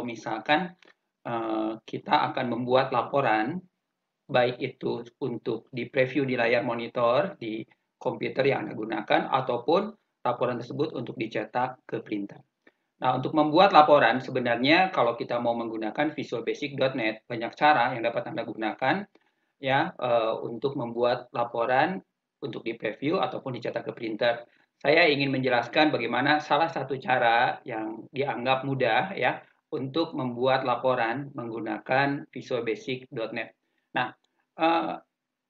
kalau misalkan kita akan membuat laporan, baik itu untuk di-preview di layar monitor, di komputer yang Anda gunakan, ataupun laporan tersebut untuk dicetak ke printer. Nah, untuk membuat laporan, sebenarnya kalau kita mau menggunakan visualbasic.net, banyak cara yang dapat Anda gunakan ya untuk membuat laporan untuk di-preview ataupun dicetak ke printer. Saya ingin menjelaskan bagaimana salah satu cara yang dianggap mudah ya untuk membuat laporan menggunakan visualbasic.net. Nah, eh,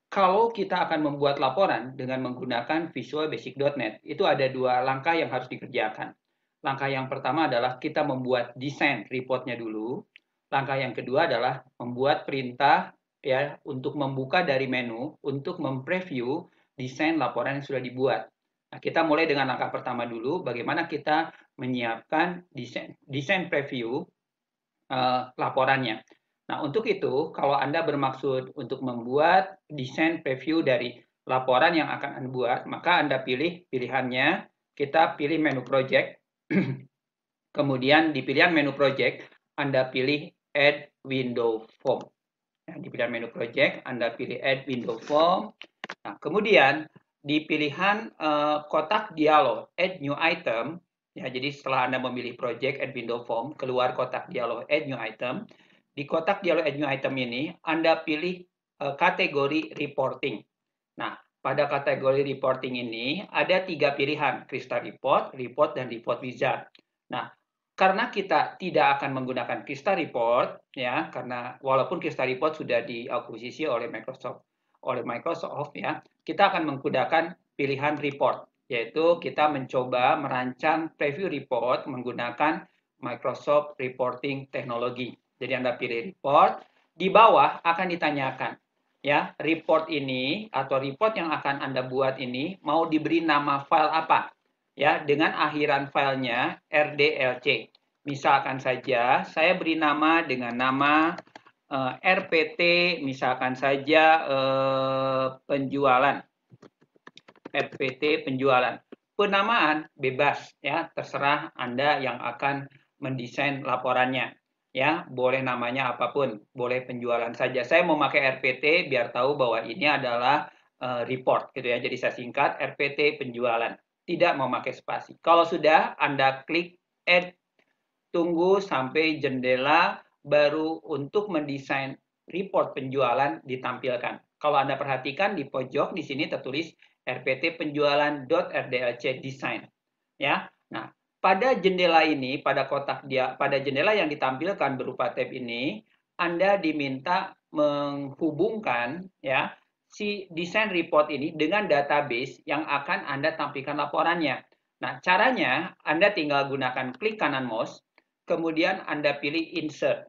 kalau kita akan membuat laporan dengan menggunakan visualbasic.net, itu ada dua langkah yang harus dikerjakan. Langkah yang pertama adalah kita membuat desain reportnya dulu. Langkah yang kedua adalah membuat perintah ya untuk membuka dari menu untuk mempreview desain laporan yang sudah dibuat. Nah, kita mulai dengan langkah pertama dulu, bagaimana kita menyiapkan desain preview laporannya. Nah, untuk itu, kalau Anda bermaksud untuk membuat desain preview dari laporan yang akan Anda buat, maka Anda pilih pilihannya, kita pilih menu project, kemudian di pilihan menu project, Anda pilih add window form. Nah, di pilihan menu project, Anda pilih add window form. Nah, kemudian di pilihan kotak dialog add new item, ya, jadi setelah Anda memilih project add window form, keluar kotak dialog add new item. Di kotak dialog add new item ini, Anda pilih kategori reporting. Nah, pada kategori reporting ini ada 3 pilihan, Crystal Report, Report, dan Report Wizard. Nah, karena kita tidak akan menggunakan Crystal Report, ya, karena walaupun Crystal Report sudah diakuisisi oleh Microsoft, ya, kita akan menggunakan pilihan report, yaitu kita mencoba merancang preview report menggunakan Microsoft Reporting Technology. Jadi Anda pilih report, di bawah akan ditanyakan, ya, report ini atau report yang akan Anda buat ini mau diberi nama file apa, ya, dengan akhiran filenya RDLC. Misalkan saja saya beri nama dengan nama RPT, misalkan saja penjualan, RPT penjualan. Penamaan bebas, ya, terserah Anda yang akan mendesain laporannya. Ya, boleh namanya apapun, boleh penjualan saja. Saya mau pakai RPT biar tahu bahwa ini adalah report, gitu ya. Jadi saya singkat RPT penjualan. Tidak mau pakai spasi. Kalau sudah, Anda klik add, tunggu sampai jendela baru untuk mendesain report penjualan ditampilkan. Kalau Anda perhatikan di pojok di sini tertulis RPT penjualan.rdlc design. Ya. Nah, pada jendela ini, pada jendela yang ditampilkan berupa tab ini, Anda diminta menghubungkan ya si desain report ini dengan database yang akan Anda tampilkan laporannya. Nah, caranya Anda tinggal gunakan klik kanan mouse, kemudian Anda pilih insert.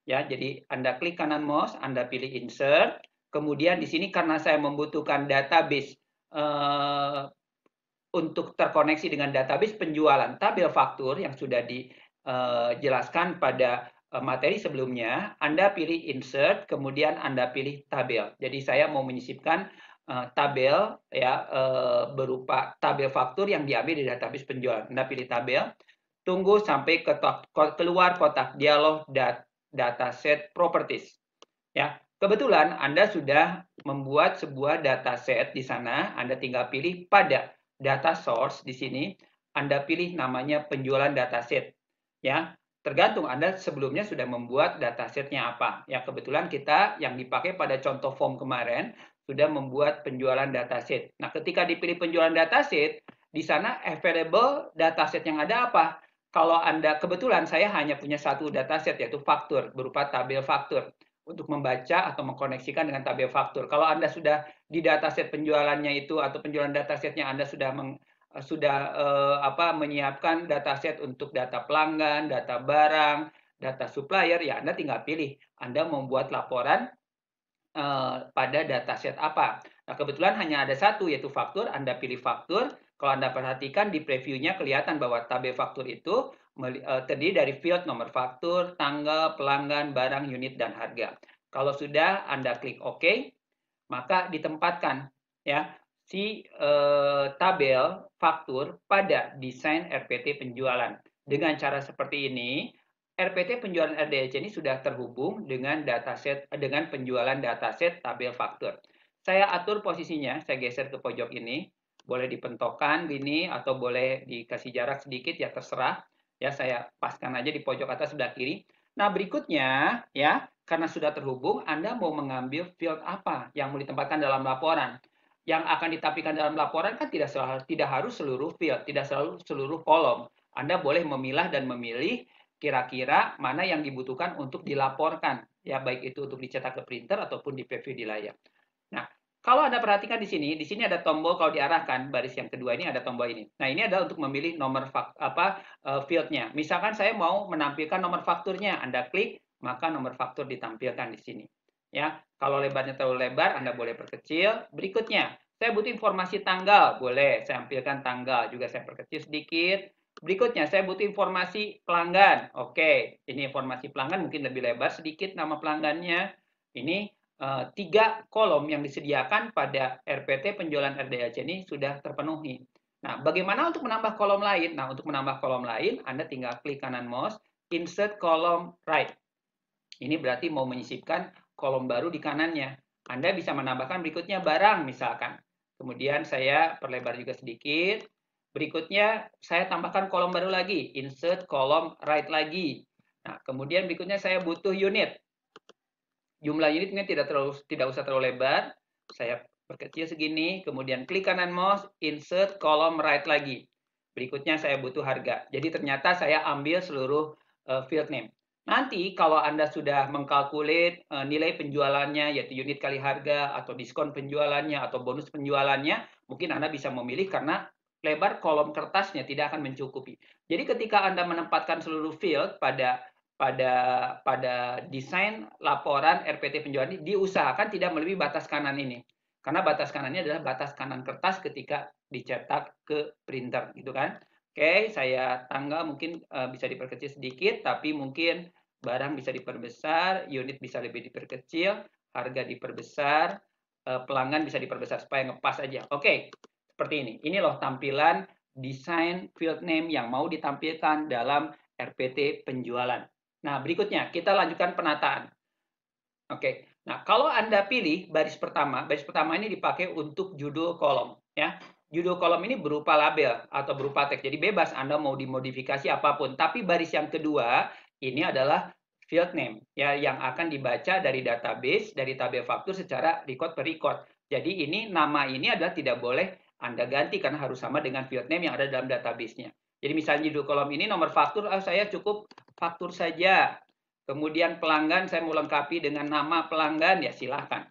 Ya, jadi Anda klik kanan mouse, Anda pilih insert, kemudian di sini karena saya membutuhkan database untuk terkoneksi dengan database penjualan tabel faktur yang sudah dijelaskan pada materi sebelumnya, Anda pilih insert, kemudian Anda pilih tabel. Jadi saya mau menyisipkan tabel ya berupa tabel faktur yang diambil dari database penjualan. Anda pilih tabel, tunggu sampai keluar kotak dialog dataset properties. Ya, kebetulan Anda sudah membuat sebuah dataset di sana, Anda tinggal pilih pada data source di sini, Anda pilih namanya penjualan dataset. Ya, tergantung Anda sebelumnya sudah membuat datasetnya apa. Ya, kebetulan kita yang dipakai pada contoh form kemarin sudah membuat penjualan dataset. Nah, ketika dipilih penjualan dataset, di sana available dataset yang ada apa? Kalau Anda kebetulan saya hanya punya satu dataset yaitu faktur berupa tabel faktur untuk membaca atau mengkoneksikan dengan tabel faktur. Kalau Anda sudah di dataset penjualannya itu atau penjualan datasetnya Anda sudah menyiapkan dataset untuk data pelanggan, data barang, data supplier, ya Anda tinggal pilih. Anda membuat laporan pada dataset apa. Nah, kebetulan hanya ada satu yaitu faktur, Anda pilih faktur. Kalau Anda perhatikan di previewnya kelihatan bahwa tabel faktur itu terdiri dari field nomor faktur, tanggal, pelanggan, barang, unit, dan harga. Kalau sudah Anda klik OK, maka ditempatkan ya si tabel faktur pada desain RPT penjualan. Dengan cara seperti ini, RPT penjualan RDLC ini sudah terhubung dengan dataset dengan penjualan dataset tabel faktur. Saya atur posisinya, saya geser ke pojok ini, boleh dipentokkan gini atau boleh dikasih jarak sedikit ya terserah. Ya, saya paskan aja di pojok atas sebelah kiri. Nah, berikutnya ya, karena sudah terhubung, Anda mau mengambil field apa yang mau ditempatkan dalam laporan. Yang akan ditampilkan dalam laporan kan tidak harus seluruh field, tidak selalu seluruh kolom. Anda boleh memilah dan memilih kira-kira mana yang dibutuhkan untuk dilaporkan, ya baik itu untuk dicetak ke printer ataupun di preview di layar. Nah, kalau Anda perhatikan di sini ada tombol kalau diarahkan baris yang kedua ini ada tombol ini. Nah, ini adalah untuk memilih nomor fieldnya. Misalkan saya mau menampilkan nomor fakturnya, Anda klik maka nomor faktur ditampilkan di sini. Ya, kalau lebarnya terlalu lebar, Anda boleh perkecil. Berikutnya, saya butuh informasi tanggal, boleh saya ambilkan tanggal, juga saya perkecil sedikit. Berikutnya, saya butuh informasi pelanggan. Oke, ini informasi pelanggan mungkin lebih lebar sedikit nama pelanggannya. Ini 3 kolom yang disediakan pada RPT penjualan RDLC ini sudah terpenuhi. Nah, bagaimana untuk menambah kolom lain? Nah, untuk menambah kolom lain, Anda tinggal klik kanan mouse, insert column right. Ini berarti mau menyisipkan kolom baru di kanannya. Anda bisa menambahkan berikutnya barang misalkan. Kemudian saya perlebar juga sedikit. Berikutnya saya tambahkan kolom baru lagi, insert column right lagi. Nah, kemudian berikutnya saya butuh unit. Jumlah unitnya tidak usah terlalu lebar. Saya perkecil segini, kemudian klik kanan mouse, insert column right lagi. Berikutnya saya butuh harga. Jadi ternyata saya ambil seluruh field name. Nanti kalau Anda sudah mengkalkulat nilai penjualannya, yaitu unit kali harga, atau diskon penjualannya, atau bonus penjualannya, mungkin Anda bisa memilih karena lebar kolom kertasnya tidak akan mencukupi. Jadi ketika Anda menempatkan seluruh field pada desain laporan RPT penjualan ini, diusahakan tidak melebihi batas kanan ini. Karena batas kanannya adalah batas kanan kertas ketika dicetak ke printer, gitu kan. Oke, saya tanggal mungkin bisa diperkecil sedikit, tapi mungkin barang bisa diperbesar, unit bisa lebih diperkecil, harga diperbesar, pelanggan bisa diperbesar supaya ngepas aja. Oke, seperti ini. Ini loh tampilan desain field name yang mau ditampilkan dalam RPT penjualan. Nah, berikutnya kita lanjutkan penataan. Oke, nah kalau Anda pilih baris pertama ini dipakai untuk judul kolom. Ya, judul kolom ini berupa label atau berupa teks. Jadi bebas Anda mau dimodifikasi apapun. Tapi baris yang kedua ini adalah field name ya yang akan dibaca dari database dari tabel faktur secara record per record. Jadi ini nama ini adalah tidak boleh Anda ganti karena harus sama dengan field name yang ada dalam database-nya. Jadi misalnya judul kolom ini nomor faktur, saya cukup faktur saja. Kemudian pelanggan saya mau lengkapi dengan nama pelanggan, ya silahkan.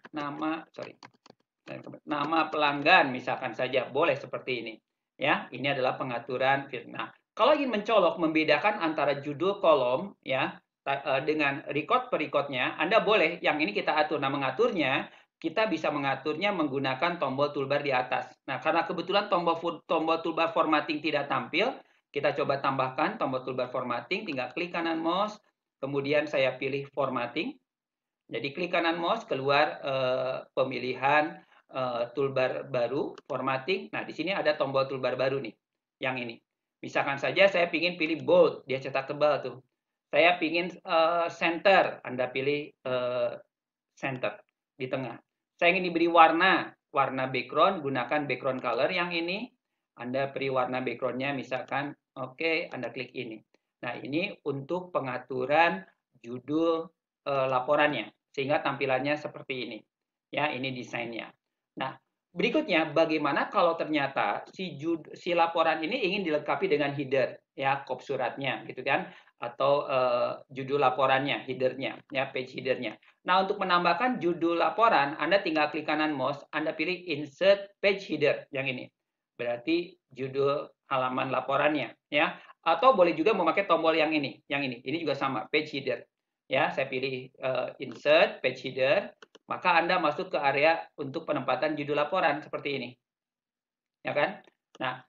Nama pelanggan misalkan saja, boleh seperti ini. Ya, ini adalah pengaturan field. Nah, kalau ingin mencolok, membedakan antara judul kolom ya dengan record per recordnya, Anda boleh, yang ini kita atur. Nah, mengaturnya, kita bisa mengaturnya menggunakan tombol toolbar di atas. Nah, karena kebetulan tombol toolbar formatting tidak tampil, kita coba tambahkan tombol toolbar formatting, tinggal klik kanan mouse, kemudian saya pilih formatting. Jadi klik kanan mouse, keluar pemilihan toolbar baru, formatting. Nah, di sini ada tombol toolbar baru nih, yang ini. Misalkan saja saya ingin pilih bold, dia cetak tebal tuh. Saya ingin center, Anda pilih center di tengah. Saya ingin diberi warna background, gunakan background color yang ini. Anda beri warna backgroundnya misalkan, oke, Anda klik ini. Nah, ini untuk pengaturan judul laporannya, sehingga tampilannya seperti ini. Ya, ini desainnya. Nah, berikutnya, bagaimana kalau ternyata si laporan ini ingin dilengkapi dengan header, ya, kop suratnya, gitu kan, atau judul laporannya, headernya, ya, page headernya. Nah, untuk menambahkan judul laporan, Anda tinggal klik kanan mouse, Anda pilih insert page header, yang ini. Berarti judul halaman laporannya, ya. Atau boleh juga memakai tombol yang ini. Ini juga sama, page header. Ya, saya pilih insert page header, maka Anda masuk ke area untuk penempatan judul laporan seperti ini. Ya kan? Nah,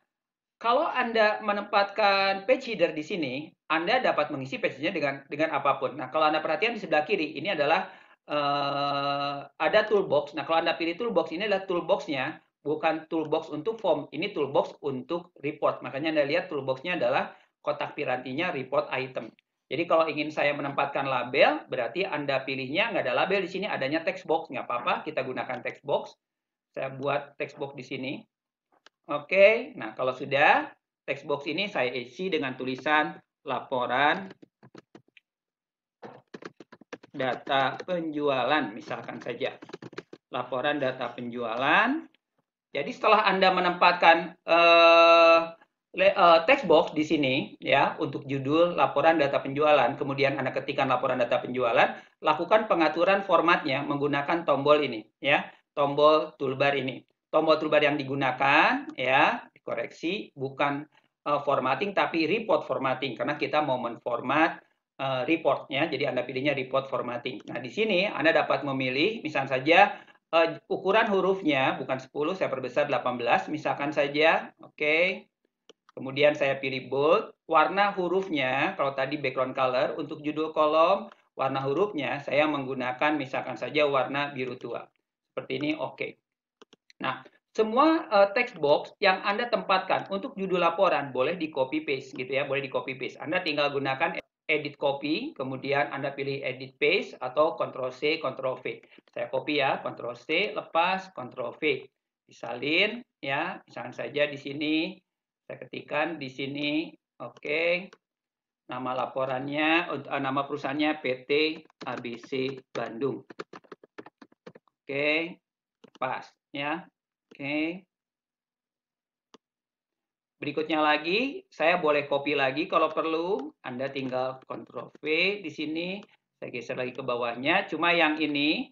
kalau Anda menempatkan page header di sini, Anda dapat mengisi page-nya dengan apapun. Nah, kalau Anda perhatikan di sebelah kiri, ini adalah ada toolbox. Nah, kalau Anda pilih toolbox, ini adalah toolbox-nya, bukan toolbox untuk form. Ini toolbox untuk report. Makanya Anda lihat toolbox-nya adalah kotak pirantinya report item. Jadi kalau ingin saya menempatkan label, berarti Anda pilihnya nggak ada label di sini, adanya text box. Nggak apa-apa, kita gunakan text box. Saya buat text box di sini. Oke, nah kalau sudah, text box ini saya isi dengan tulisan laporan data penjualan, misalkan saja. Laporan data penjualan. Jadi setelah Anda menempatkan text box di sini ya untuk judul laporan data penjualan, kemudian Anda ketikkan laporan data penjualan, lakukan pengaturan formatnya menggunakan tombol ini ya, tombol toolbar ini. Tombol toolbar yang digunakan ya, dikoreksi bukan formatting tapi report formatting karena kita mau menformat reportnya, jadi Anda pilihnya report formatting. Nah, di sini Anda dapat memilih misalnya saja ukuran hurufnya bukan 10, saya perbesar 18, misalkan saja. Oke. Kemudian saya pilih bold. Warna hurufnya, kalau tadi background color, untuk judul kolom, warna hurufnya saya menggunakan misalkan saja warna biru tua. Seperti ini, oke. Nah, semua text box yang Anda tempatkan untuk judul laporan boleh di copy paste gitu ya, boleh di copy paste. Anda tinggal gunakan edit copy, kemudian Anda pilih edit paste atau Ctrl C, Ctrl V. Saya copy ya, Ctrl C, lepas, Ctrl V. Disalin ya, misalkan saja di sini, saya ketikkan di sini, oke. Nama laporannya, nama perusahaannya PT ABC Bandung. Oke, pas ya. Oke. Berikutnya lagi, saya boleh copy lagi kalau perlu. Anda tinggal Ctrl V di sini. Saya geser lagi ke bawahnya. Cuma yang ini,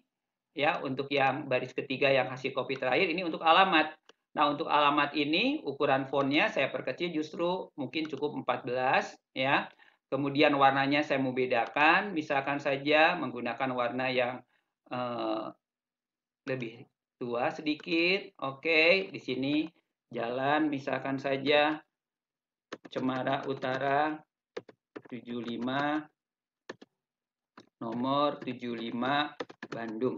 ya untuk yang baris ketiga yang hasil copy terakhir, ini untuk alamat. Nah, untuk alamat ini, ukuran fontnya saya perkecil justru mungkin cukup 14. Ya. Kemudian warnanya saya mau bedakan. Misalkan saja menggunakan warna yang lebih tua sedikit. Oke, di sini jalan misalkan saja Cemara Utara 75 nomor 75 Bandung.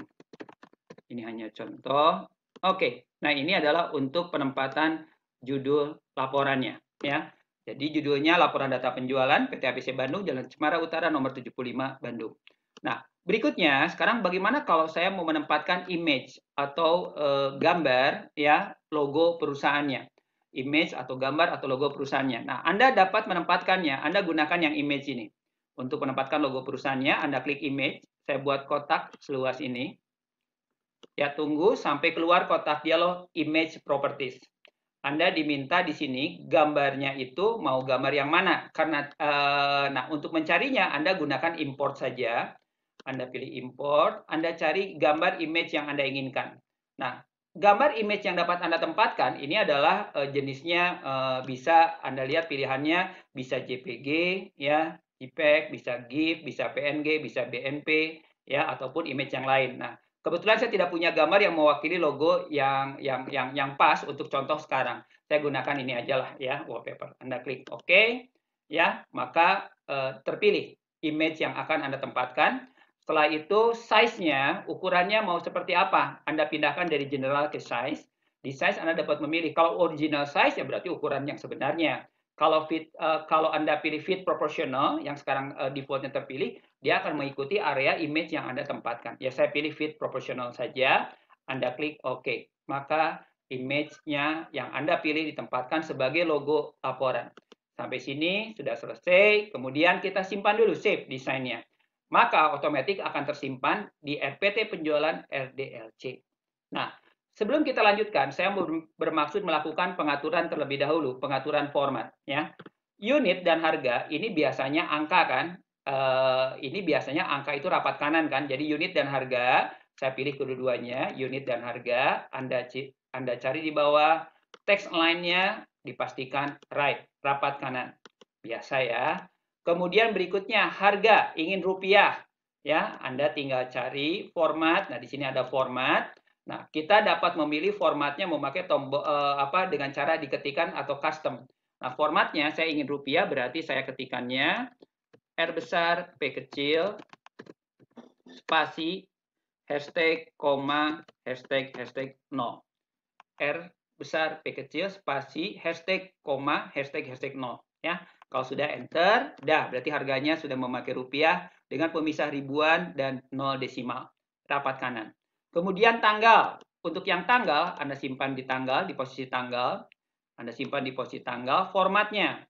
Ini hanya contoh. Oke, nah ini adalah untuk penempatan judul laporannya ya. Jadi judulnya laporan data penjualan PT ABC Bandung Jalan Cemara Utara nomor 75 Bandung. Nah, berikutnya sekarang bagaimana kalau saya mau menempatkan image atau gambar ya logo perusahaannya. Image atau gambar atau logo perusahaannya. Nah, Anda dapat menempatkannya. Anda gunakan yang image ini. Untuk menempatkan logo perusahaannya, Anda klik image. Saya buat kotak seluas ini. Ya, tunggu sampai keluar kotak dialog image properties. Anda diminta di sini gambarnya itu mau gambar yang mana? Karena nah untuk mencarinya Anda gunakan import saja. Anda pilih import, Anda cari gambar image yang Anda inginkan. Nah, gambar image yang dapat Anda tempatkan ini adalah jenisnya bisa Anda lihat pilihannya bisa JPG ya, JPEG, bisa GIF, bisa PNG, bisa BNP ya ataupun image yang lain. Nah, kebetulan saya tidak punya gambar yang mewakili logo yang pas untuk contoh sekarang. Saya gunakan ini aja lah ya, wallpaper. Anda klik OK ya, maka terpilih image yang akan Anda tempatkan. Setelah itu size-nya, ukurannya mau seperti apa? Anda pindahkan dari general ke size. Di size Anda dapat memilih. Kalau original size ya berarti ukuran yang sebenarnya. Kalau Anda pilih fit proportional yang sekarang defaultnya terpilih, dia akan mengikuti area image yang Anda tempatkan. Ya saya pilih fit proportional saja. Anda klik OK. Maka image-nya yang Anda pilih ditempatkan sebagai logo laporan. Sampai sini sudah selesai. Kemudian kita simpan dulu save desainnya. Maka otomatis akan tersimpan di RPT penjualan RDLC. Nah, sebelum kita lanjutkan, saya bermaksud melakukan pengaturan terlebih dahulu, pengaturan format. Ya. Unit dan harga ini biasanya angka kan, ini biasanya angka itu rapat kanan kan, jadi unit dan harga, saya pilih kedua-duanya, unit dan harga, Anda cari di bawah, text line-nya dipastikan right, rapat kanan. Biasa ya. Kemudian berikutnya harga, ingin rupiah. Ya, Anda tinggal cari format. Nah, di sini ada format. Nah, kita dapat memilih formatnya memakai tombol dengan cara diketikkan atau custom. Nah, formatnya saya ingin rupiah berarti saya ketikannya R besar, P kecil, spasi, hashtag, koma, hashtag 0. R besar, P kecil, spasi, hashtag, koma, hashtag 0. Ya. Kalau sudah enter, berarti harganya sudah memakai rupiah dengan pemisah ribuan dan 0 desimal. Rapat kanan. Kemudian tanggal. Untuk yang tanggal, Anda simpan di tanggal, di posisi tanggal. Anda simpan di posisi tanggal. Formatnya.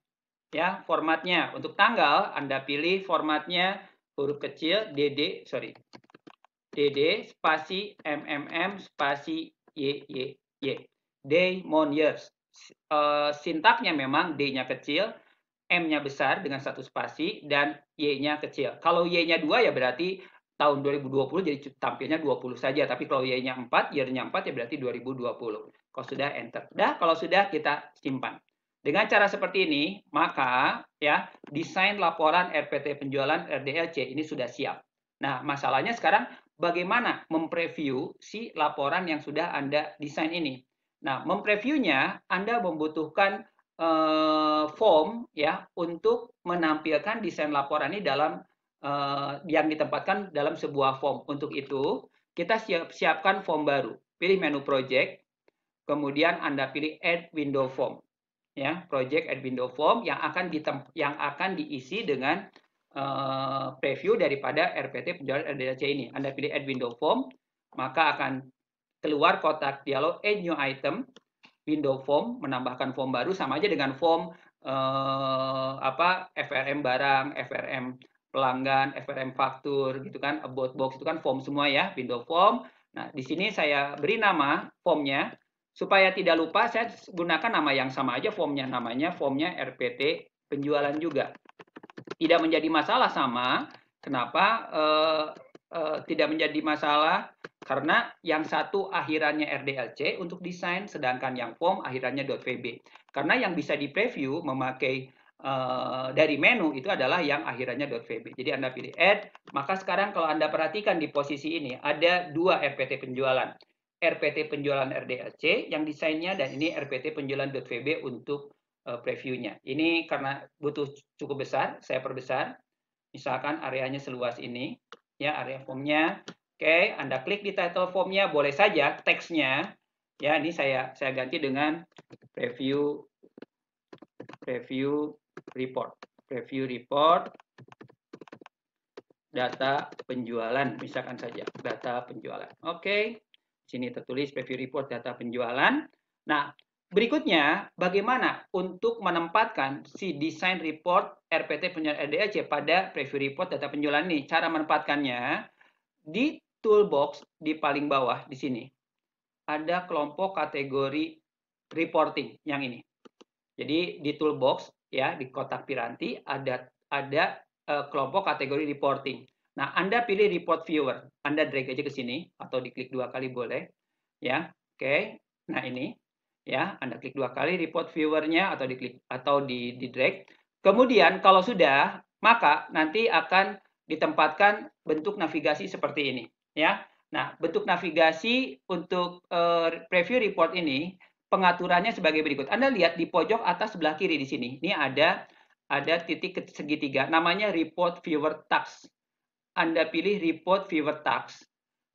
Ya, formatnya. Untuk tanggal, Anda pilih formatnya huruf kecil, DD spasi spasi Y. Day, month, years. Sintaknya memang D-nya kecil, M-nya besar dengan satu spasi, dan Y-nya kecil. Kalau Y-nya 2 ya berarti tahun 2020 jadi tampilnya 20 saja. Tapi kalau Y-nya 4, year-nya 4 ya berarti 2020. Kalau sudah enter. Kalau sudah kita simpan. Dengan cara seperti ini, maka ya desain laporan RPT penjualan RDLC ini sudah siap. Nah, masalahnya sekarang bagaimana mempreview si laporan yang sudah Anda desain ini. Nah, mempreviewnya Anda membutuhkan form ya untuk menampilkan desain laporan ini dalam yang ditempatkan dalam sebuah form. Untuk itu, kita siapkan form baru. Pilih menu project, kemudian Anda pilih add window form. Ya, project add window form yang akan diisi dengan preview daripada RPT penjualan RDLC ini. Anda pilih add window form, maka akan keluar kotak dialog add new item. Window form, menambahkan form baru sama aja dengan form FRM barang, FRM pelanggan, FRM faktur gitu kan, about box itu kan form semua ya, window form. Nah, di sini saya beri nama formnya supaya tidak lupa, saya gunakan nama yang sama aja formnya, namanya formnya RPT penjualan juga. Tidak menjadi masalah sama. Kenapa tidak menjadi masalah? Karena yang satu akhirannya RDLC untuk desain, sedangkan yang form akhirannya .vb. Karena yang bisa di preview memakai dari menu itu adalah yang akhirannya .vb. Jadi Anda pilih add, maka sekarang kalau Anda perhatikan di posisi ini ada dua RPT penjualan. RPT penjualan RDLC yang desainnya dan ini RPT penjualan .vb untuk previewnya. Ini karena butuh cukup besar, saya perbesar. Misalkan areanya seluas ini, ya area formnya. Oke, Anda klik di title formnya, boleh saja teksnya. Ya, ini saya ganti dengan preview report. Preview report data penjualan, misalkan saja data penjualan. Oke, sini tertulis preview report data penjualan. Nah, berikutnya, bagaimana untuk menempatkan si desain report RPT penjualan RDLC pada preview report data penjualan ini? Cara menempatkannya, di toolbox di paling bawah di sini, ada kelompok kategori reporting yang ini. Jadi di toolbox, ya di kotak piranti, ada kelompok kategori reporting. Nah, Anda pilih report viewer. Anda drag aja ke sini, atau diklik 2 kali boleh. Ya, oke. Nah, ini. Ya, Anda klik 2 kali report viewernya atau diklik atau di drag. Kemudian kalau sudah, maka nanti akan ditempatkan bentuk navigasi seperti ini, ya. Nah, bentuk navigasi untuk preview report ini pengaturannya sebagai berikut. Anda lihat di pojok atas sebelah kiri di sini. Ini ada titik segitiga namanya report viewer task. Anda pilih report viewer task.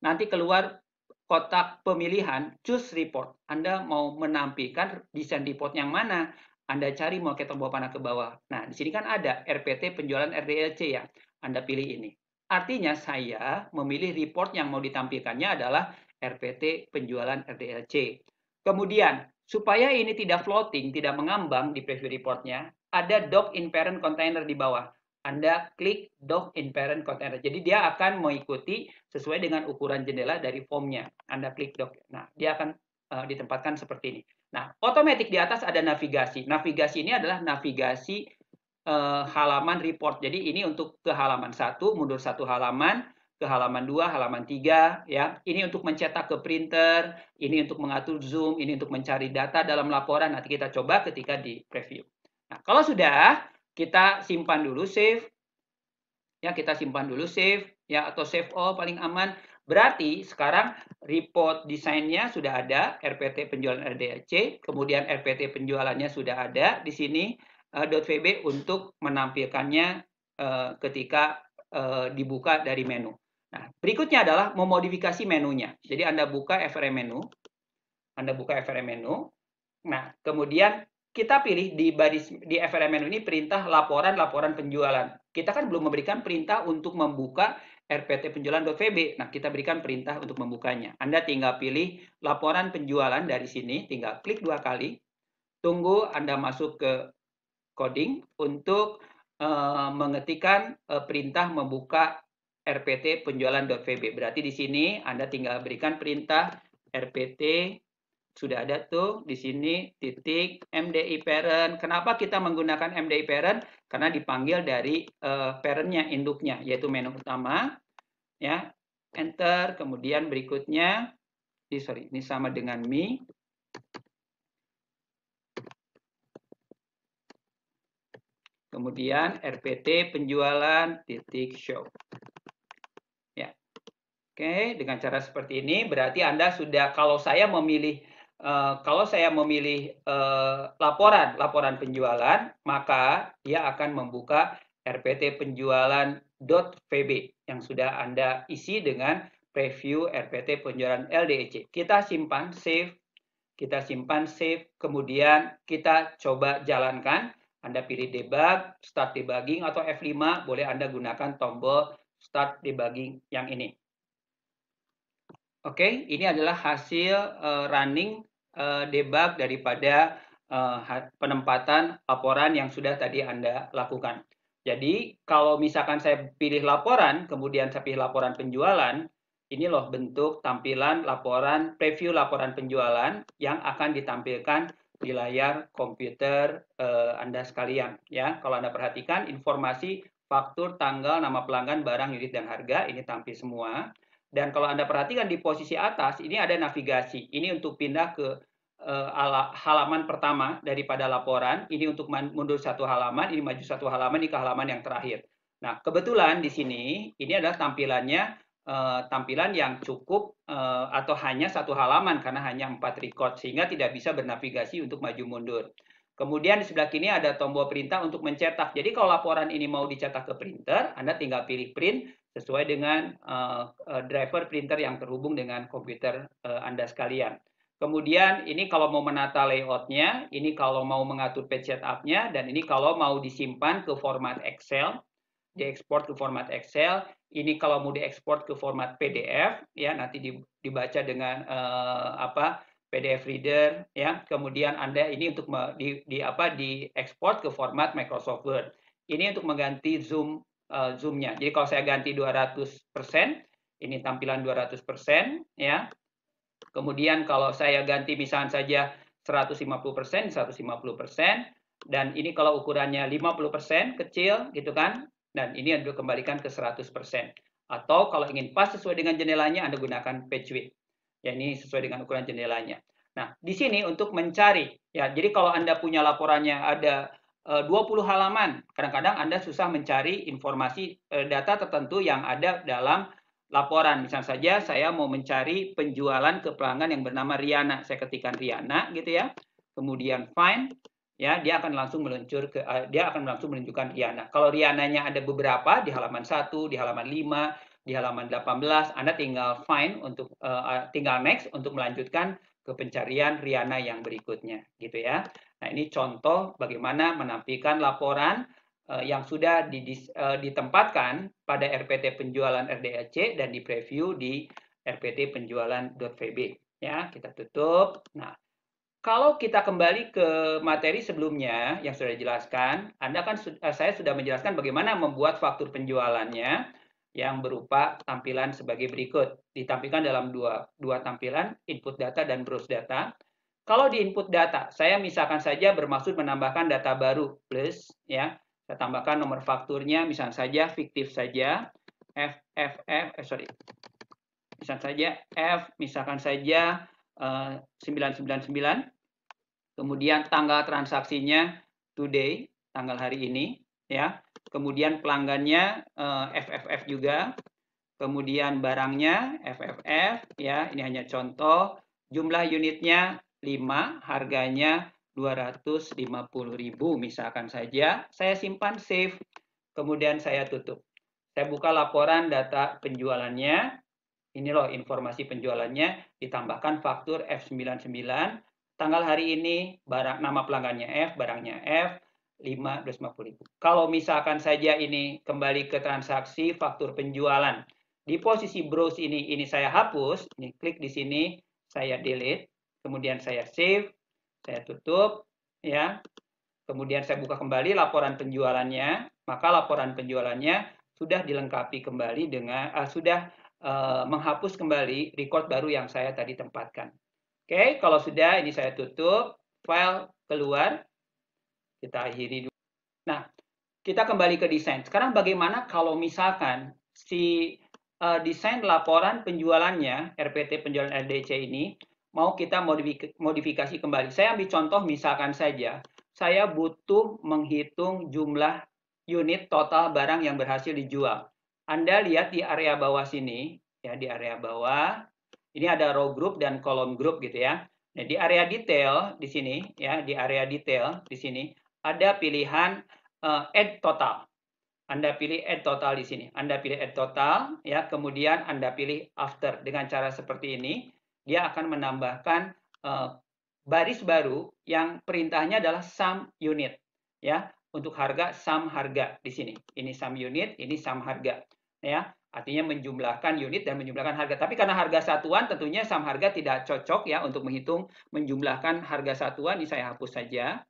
Nanti keluar kotak pemilihan choose report. Anda mau menampilkan desain report yang mana? Anda cari mau ke tombol panah ke bawah. Nah, di sini kan ada RPT penjualan RDLC ya. Anda pilih ini. Artinya saya memilih report yang mau ditampilkannya adalah RPT penjualan RDLC. Kemudian, supaya ini tidak floating, tidak mengambang di preview reportnya, ada doc in parent container di bawah. Anda klik doc in parent container. Jadi dia akan mengikuti sesuai dengan ukuran jendela dari formnya. Anda klik doc. Nah, dia akan ditempatkan seperti ini. Nah, otomatis di atas ada navigasi. Navigasi ini adalah navigasi halaman report. Jadi ini untuk ke halaman 1, mundur 1 halaman, ke halaman 2, halaman 3, ya. Ini untuk mencetak ke printer, ini untuk mengatur zoom, ini untuk mencari data dalam laporan. Nanti kita coba ketika di preview. Nah, kalau sudah, kita simpan dulu save. Ya, kita simpan dulu save, ya, atau save all paling aman. Berarti sekarang report desainnya sudah ada, RPT penjualan RDLC, kemudian RPT penjualannya sudah ada di sini, .vb untuk menampilkannya ketika dibuka dari menu. Nah, berikutnya adalah memodifikasi menunya. Jadi Anda buka FRM menu. Anda buka FRM menu. Nah, kemudian kita pilih di FLM menu ini perintah laporan penjualan. Kita kan belum memberikan perintah untuk membuka RPT penjualan.vb. Nah, kita berikan perintah untuk membukanya. Anda tinggal pilih laporan penjualan dari sini, tinggal klik 2 kali. Tunggu Anda masuk ke coding untuk mengetikkan perintah membuka RPT penjualan.vb. Berarti di sini Anda tinggal berikan perintah RPT. Sudah ada tuh di sini titik MDI parent. Kenapa kita menggunakan MDI parent? Karena dipanggil dari parentnya, induknya, yaitu menu utama. Ya, enter. Kemudian berikutnya, ini sama dengan me. Kemudian RPT penjualan titik show. Ya, oke. Dengan cara seperti ini, berarti Anda sudah, kalau saya memilih laporan penjualan, maka dia akan membuka RPT penjualan.vb yang sudah Anda isi dengan preview RPT penjualan LDEC. Kita simpan, save, kemudian kita coba jalankan. Anda pilih debug, start debugging, atau F5, boleh Anda gunakan tombol start debugging yang ini. Oke, ini adalah hasil running debug daripada penempatan laporan yang sudah tadi Anda lakukan. Jadi, kalau misalkan saya pilih laporan, kemudian saya pilih laporan penjualan, ini loh bentuk tampilan laporan, preview laporan penjualan yang akan ditampilkan di layar komputer Anda sekalian. Ya, kalau Anda perhatikan, informasi faktur, tanggal, nama pelanggan, barang, unit, dan harga, ini tampil semua. Dan kalau Anda perhatikan di posisi atas, ini ada navigasi. Ini untuk pindah ke halaman pertama daripada laporan. Ini untuk mundur satu halaman, ini maju satu halaman, ini ke halaman yang terakhir. Nah, kebetulan di sini, ini adalah tampilannya, tampilan yang cukup atau hanya satu halaman, karena hanya 4 record, sehingga tidak bisa bernavigasi untuk maju mundur. Kemudian di sebelah kiri ada tombol perintah untuk mencetak. Jadi kalau laporan ini mau dicetak ke printer, Anda tinggal pilih print sesuai dengan driver printer yang terhubung dengan komputer Anda sekalian. Kemudian ini kalau mau menata layoutnya, ini kalau mau mengatur page setup-nya, dan ini kalau mau disimpan ke format Excel, diekspor ke format Excel. Ini kalau mau diekspor ke format PDF, ya nanti dibaca dengan PDF reader, ya. Kemudian Anda ini untuk diekspor ke format Microsoft Word. Ini untuk mengganti zoom-nya. Jadi kalau saya ganti 200%, ini tampilan 200%, ya. Kemudian kalau saya ganti misalnya saja 150%, 150%, dan ini kalau ukurannya 50% kecil, gitu kan. Dan ini Anda kembalikan ke 100%. Atau kalau ingin pas sesuai dengan jendelanya, Anda gunakan page width. Ya, ini sesuai dengan ukuran jendelanya. Nah, di sini untuk mencari, ya, jadi kalau Anda punya laporannya ada 20 halaman, kadang-kadang Anda susah mencari informasi data tertentu yang ada dalam laporan. Misalnya saja saya mau mencari penjualan ke pelanggan yang bernama Riana. Saya ketikkan Riana, gitu ya. Kemudian find, ya, dia akan langsung menunjukkan Riana. Kalau Riananya ada beberapa di halaman 1, di halaman 5, di halaman 18, Anda tinggal find untuk tinggal next untuk melanjutkan ke pencarian Riana yang berikutnya, gitu ya. Nah, ini contoh bagaimana menampilkan laporan yang sudah ditempatkan pada RPT penjualan RDAC dan di preview di RPT penjualan.vb. Ya, kita tutup. Nah, kalau kita kembali ke materi sebelumnya yang sudah dijelaskan, saya sudah menjelaskan bagaimana membuat faktur penjualannya yang berupa tampilan sebagai berikut. Ditampilkan dalam dua tampilan, input data dan browse data. Kalau di input data, saya misalkan saja bermaksud menambahkan data baru, plus, ya, saya tambahkan nomor fakturnya, misalkan saja fiktif saja, misalkan saja 999, kemudian tanggal transaksinya today, tanggal hari ini, ya. Kemudian pelanggannya FFF juga. Kemudian barangnya FFF, ya. Ini hanya contoh. Jumlah unitnya 5, harganya 250.000 misalkan saja. Saya simpan, save. Kemudian saya tutup. Saya buka laporan data penjualannya. Ini loh informasi penjualannya, ditambahkan faktur F99 tanggal hari ini, barang nama pelanggannya F, barangnya F, 5.250.000. Kalau misalkan saja ini kembali ke transaksi faktur penjualan, di posisi browse ini saya hapus, ini klik di sini, saya delete, kemudian saya save, saya tutup, ya. Kemudian saya buka kembali laporan penjualannya, maka laporan penjualannya sudah dilengkapi kembali dengan sudah menghapus kembali record baru yang saya tadi tempatkan. Oke, kalau sudah ini saya tutup, file keluar, kita akhiri dulu. Nah, kita kembali ke desain. Sekarang bagaimana kalau misalkan si desain laporan penjualannya, RPT penjualan LDC ini, mau kita modifikasi kembali. Saya ambil contoh misalkan saja, saya butuh menghitung jumlah unit total barang yang berhasil dijual. Anda lihat di area bawah sini, ya di area bawah, ini ada row group dan column group gitu ya. Nah, di area detail di sini, ya di area detail di sini ada pilihan add total. Anda pilih add total di sini. Anda pilih add total, ya. Kemudian Anda pilih after. Dengan cara seperti ini, dia akan menambahkan baris baru yang perintahnya adalah sum unit, ya. Untuk harga sum harga di sini. Ini sum unit, ini sum harga, ya. Artinya menjumlahkan unit dan menjumlahkan harga. Tapi karena harga satuan, tentunya sum harga tidak cocok ya untuk menghitung menjumlahkan harga satuan. Ini saya hapus saja.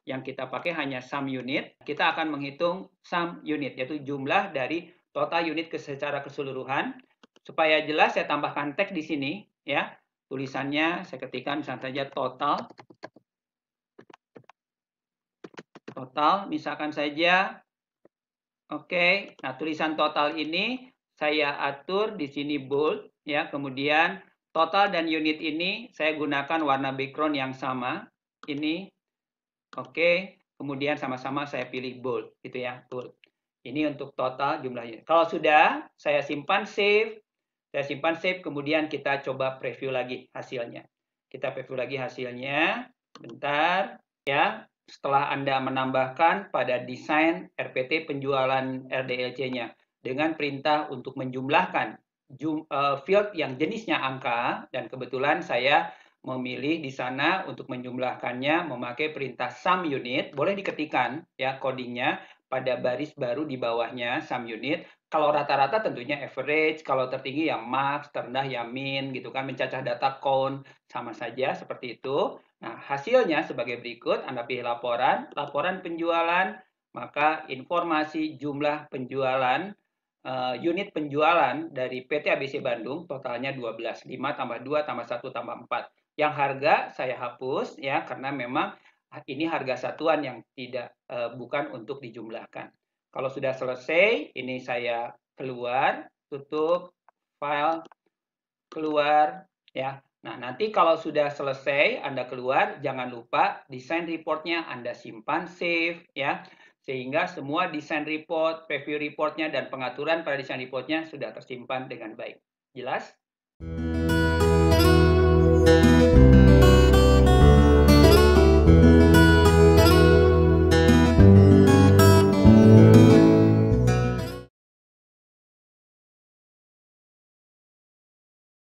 Yang kita pakai hanya sum unit. Kita akan menghitung sum unit, yaitu jumlah dari total unit secara keseluruhan. Supaya jelas, saya tambahkan teks di sini, ya. Tulisannya saya ketikkan misalnya saja total. Total, misalkan saja. Oke, nah tulisan total ini saya atur di sini bold, ya. Kemudian total dan unit ini saya gunakan warna background yang sama. Ini, oke. Kemudian sama-sama saya pilih bold, gitu ya, bold. Ini untuk total jumlahnya. Kalau sudah, saya simpan save. Saya simpan save, kemudian kita coba preview lagi hasilnya. Kita preview lagi hasilnya. Bentar, ya. Setelah Anda menambahkan pada desain RPT penjualan LDLC-nya dengan perintah untuk menjumlahkan field yang jenisnya angka, dan kebetulan saya memilih di sana untuk menjumlahkannya memakai perintah sum unit, boleh diketikkan ya codingnya pada baris baru di bawahnya sum unit. Kalau rata-rata tentunya average, kalau tertinggi ya max, terendah ya min gitu kan, mencacah data count sama saja seperti itu. Nah, hasilnya sebagai berikut, Anda pilih laporan, laporan penjualan, maka informasi jumlah penjualan, unit penjualan dari PT ABC Bandung, totalnya 12, 5 tambah 2 tambah 1 tambah 4. Yang harga saya hapus, ya, karena memang ini harga satuan yang tidak bukan untuk dijumlahkan. Kalau sudah selesai, ini saya keluar, tutup, file, keluar, ya. Nah, nanti kalau sudah selesai Anda keluar, jangan lupa desain reportnya Anda simpan save, ya. Sehingga semua desain report, preview reportnya, dan pengaturan pada desain reportnya sudah tersimpan dengan baik. Jelas?